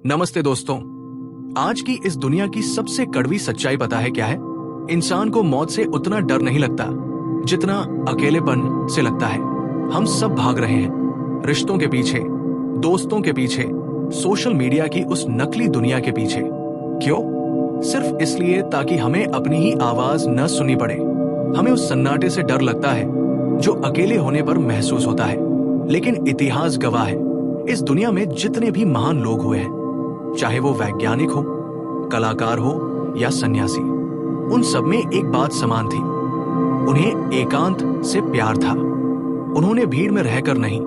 नमस्ते दोस्तों। आज की इस दुनिया की सबसे कड़वी सच्चाई पता है क्या है? इंसान को मौत से उतना डर नहीं लगता जितना अकेलेपन से लगता है। हम सब भाग रहे हैं, रिश्तों के पीछे, दोस्तों के पीछे, सोशल मीडिया की उस नकली दुनिया के पीछे। क्यों? सिर्फ इसलिए ताकि हमें अपनी ही आवाज न सुननी पड़े। हमें उस सन्नाटे से डर लगता है जो अकेले होने पर महसूस होता है। लेकिन इतिहास गवाह है, इस दुनिया में जितने भी महान लोग हुए हैं, चाहे वो वैज्ञानिक हो, कलाकार हो या सन्यासी, उन सब में एक बात समान थी। उन्हें एकांत से प्यार था। उन्होंने भीड़ में रहकर नहीं,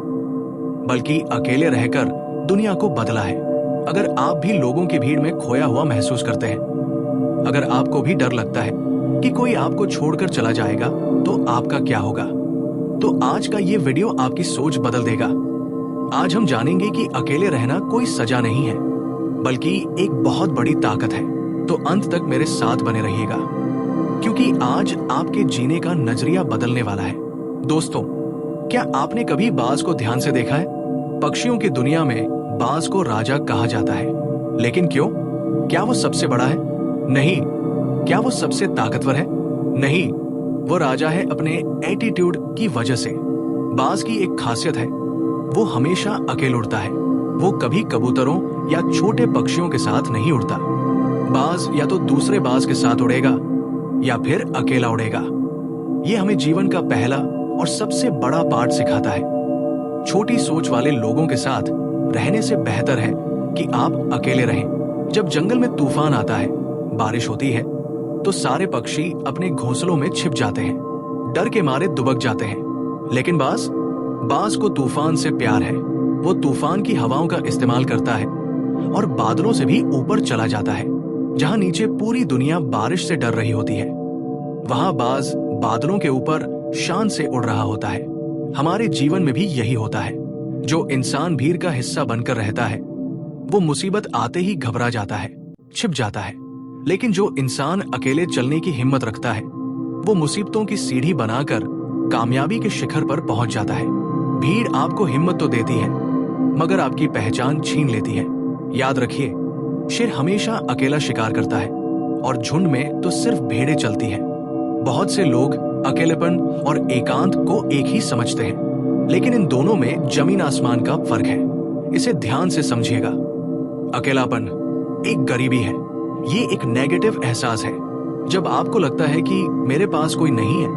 बल्कि अकेले रहकर दुनिया को बदला है। अगर आप भी लोगों की भीड़ में खोया हुआ महसूस करते हैं, अगर आपको भी डर लगता है कि कोई आपको छोड़कर चला जाएगा, तो आपका क्या होगा? तो आज का ये वीडियो आपकी सोच बदल देगा। आज हम जानेंगे कि अकेले रहना कोई सजा नहीं है, बल्कि एक बहुत बड़ी ताकत है। तो अंत तक मेरे साथ बने रहिएगा, क्योंकि आज आपके जीने का नजरिया बदलने वाला है। दोस्तों, क्या आपने कभी बाज को ध्यान से देखा है? पक्षियों की दुनिया में बाज को राजा कहा जाता है, लेकिन क्यों? क्या वो सबसे बड़ा है? नहीं। क्या वो सबसे ताकतवर है? नहीं। वो राजा है अपने एटीट्यूड की वजह से। बाज की एक खासियत है, वो हमेशा अकेले उड़ता है। वो कभी कबूतरों या छोटे पक्षियों के साथ नहीं उड़ता। बाज या तो दूसरे बाज के साथ उड़ेगा या फिर अकेला उड़ेगा। ये हमें जीवन का पहला और सबसे बड़ा पाठ सिखाता है। छोटी सोच वाले लोगों के साथ रहने से बेहतर है कि आप अकेले रहें। जब जंगल में तूफान आता है, बारिश होती है, तो सारे पक्षी अपने घोंसलों में छिप जाते हैं, डर के मारे दुबक जाते हैं। लेकिन बाज को तूफान से प्यार है। वो तूफान की हवाओं का इस्तेमाल करता है और बादलों से भी ऊपर चला जाता है। जहां नीचे पूरी दुनिया बारिश से डर रही होती है, वहां बाज बादलों के ऊपर शान से उड़ रहा होता है। हमारे जीवन में भी यही होता है। जो इंसान भीड़ का हिस्सा बनकर रहता है, वो मुसीबत आते ही घबरा जाता है, छिप जाता है। लेकिन जो इंसान अकेले चलने की हिम्मत रखता है, वो मुसीबतों की सीढ़ी बनाकर कामयाबी के शिखर पर पहुंच जाता है। भीड़ आपको हिम्मत तो देती है, मगर आपकी पहचान छीन लेती है। याद रखिए, शेर हमेशा अकेला शिकार करता है और झुंड में तो सिर्फ भेड़ें चलती हैं। बहुत से लोग अकेलेपन और एकांत को एक ही समझते हैं, लेकिन इन दोनों में जमीन आसमान का फर्क है। इसे ध्यान से समझिएगा। अकेलापन एक गरीबी है। ये एक नेगेटिव एहसास है। जब आपको लगता है कि मेरे पास कोई नहीं है,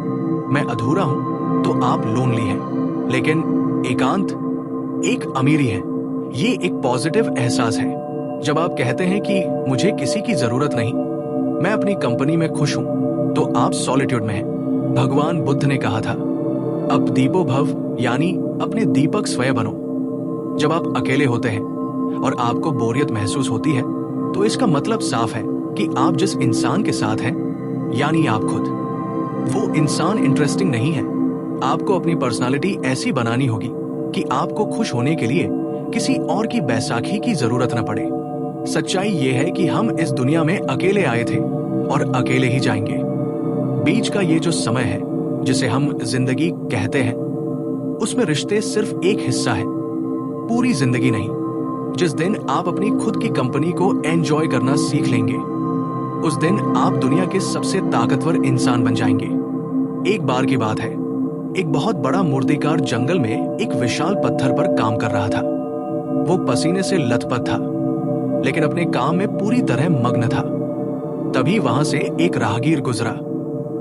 मैं अधूरा हूं, तो आप लोनली हैं। लेकिन एकांत एक अमीरी है। ये एक पॉजिटिव एहसास है। जब आप कहते हैं कि मुझे किसी की जरूरत नहीं, मैं अपनी कंपनी में खुश हूं, तो आप सॉलिट्यूड में हैं। भगवान बुद्ध ने कहा था, अब दीपो भव, यानी अपने दीपक स्वयं बनो। जब आप अकेले होते हैं और आपको बोरियत महसूस होती है, तो इसका मतलब साफ है कि आप जिस इंसान के साथ हैं, यानी आप खुद, वो इंसान इंटरेस्टिंग नहीं है। आपको अपनी पर्सनालिटी ऐसी बनानी होगी कि आपको खुश होने के लिए किसी और की बैसाखी की जरूरत न पड़े। सच्चाई ये है कि हम इस दुनिया में अकेले आए थे और अकेले ही जाएंगे। बीच का ये जो समय है, जिसे हम जिंदगी कहते हैं, उसमें रिश्ते सिर्फ एक हिस्सा है, पूरी जिंदगी नहीं। जिस दिन आप अपनी खुद की कंपनी को एंजॉय करना सीख लेंगे, उस दिन आप दुनिया के सबसे ताकतवर इंसान बन जाएंगे। एक बार की बात है, एक बहुत बड़ा मूर्तिकार जंगल में एक विशाल पत्थर पर काम कर रहा था। वो पसीने से लथपथ था, लेकिन अपने काम में पूरी तरह मग्न था। तभी वहां से एक राहगीर गुजरा।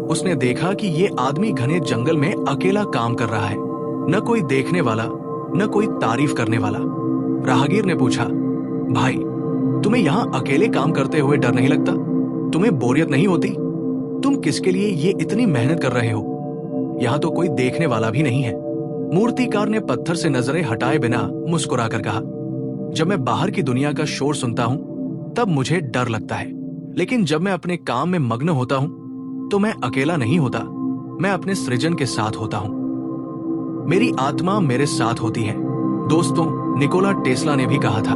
उसने देखा कि ये आदमी घने जंगल में अकेला काम कर रहा है, न कोई देखने वाला, न कोई तारीफ करने वाला। राहगीर ने पूछा, भाई, तुम्हें यहाँ अकेले काम करते हुए डर नहीं लगता? तुम्हें बोरियत नहीं होती? तुम किसके लिए ये इतनी मेहनत कर रहे हो? यहाँ तो कोई देखने वाला भी नहीं है। मूर्तिकार ने पत्थर से नजरें हटाए बिना मुस्कुराकर कहा, जब मैं बाहर की दुनिया का शोर सुनता हूं, तब मुझे डर लगता है। लेकिन जब मैं अपने काम में मग्न होता हूं, तो मैं अकेला नहीं होता, मैं अपने सृजन के साथ होता हूं। मेरी आत्मा मेरे साथ होती है। दोस्तों, निकोला टेस्ला ने भी कहा था,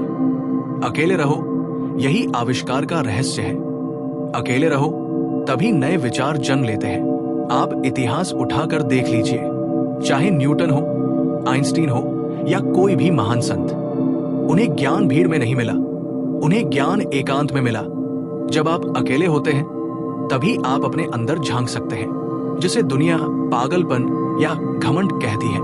अकेले रहो, यही आविष्कार का रहस्य है। अकेले रहो, तभी नए विचार जन्म लेते हैं। आप इतिहास उठाकर देख लीजिए, चाहे न्यूटन हो, आइंस्टीन हो या कोई भी महान संत, उन्हें ज्ञान भीड़ में नहीं मिला, उन्हें ज्ञान एकांत में मिला। जब आप अकेले होते हैं तभी आप अपने अंदर झांक सकते हैं, जिसे दुनिया पागलपन या घमंड कहती है।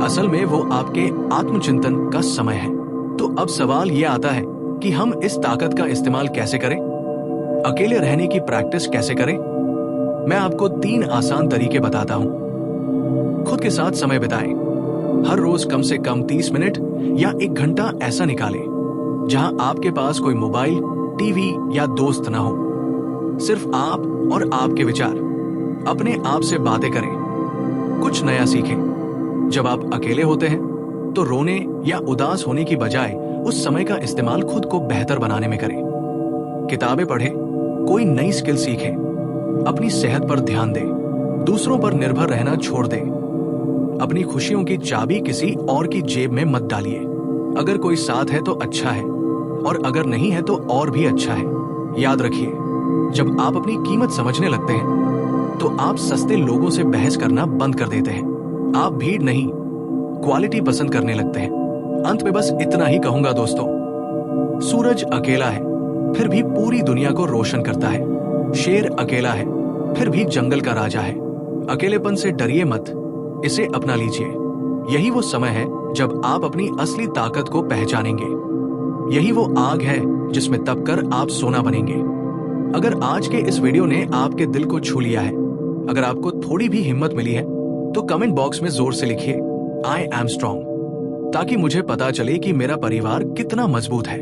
असल में वो आपके आत्मचिंतन का समय है। तो अब सवाल ये आता है कि हम इस ताकत का इस्तेमाल कैसे करें? अकेले रहने की प्रैक्टिस कैसे करें? मैं आपको 3 आसान तरीके बताता हूं। खुद के साथ समय बिताएं। हर रोज कम से कम 30 मिनट या 1 घंटा ऐसा निकालें जहां आपके पास कोई मोबाइल, टीवी या दोस्त ना हो। सिर्फ आप और आपके विचार। अपने आप से बातें करें, कुछ नया सीखें। जब आप अकेले होते हैं तो रोने या उदास होने की बजाय उस समय का इस्तेमाल खुद को बेहतर बनाने में करें। किताबें पढ़ें, कोई नई स्किल सीखें, अपनी सेहत पर ध्यान दें, दूसरों पर निर्भर रहना छोड़ दें। अपनी खुशियों की चाबी किसी और की जेब में मत डालिए। अगर कोई साथ है तो अच्छा है, और अगर नहीं है तो और भी अच्छा है। याद रखिए, जब आप अपनी कीमत समझने लगते हैं तो आप सस्ते लोगों से बहस करना बंद कर देते हैं। आप भीड़ नहीं, क्वालिटी पसंद करने लगते हैं। अंत में बस इतना ही कहूंगा दोस्तों, सूरज अकेला है फिर भी पूरी दुनिया को रोशन करता है। शेर अकेला है फिर भी जंगल का राजा है। अकेलेपन से डरिए मत, इसे अपना लीजिए। यही वो समय है जब आप अपनी असली ताकत को पहचानेंगे। यही वो आग है जिसमें तपकर आप सोना बनेंगे। अगर आज के इस वीडियो ने आपके दिल को छू लिया है, अगर आपको थोड़ी भी हिम्मत मिली है, तो कमेंट बॉक्स में जोर से लिखिए आई एम स्ट्रॉन्ग, ताकि मुझे पता चले कि मेरा परिवार कितना मजबूत है।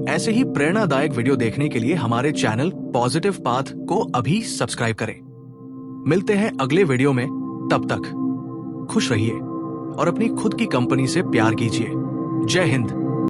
ऐसे ही प्रेरणादायक वीडियो देखने के लिए हमारे चैनल पॉजिटिव पाथ को अभी सब्सक्राइब करें। मिलते हैं अगले वीडियो में। तब तक खुश रहिए और अपनी खुद की कंपनी से प्यार कीजिए। जय हिंद।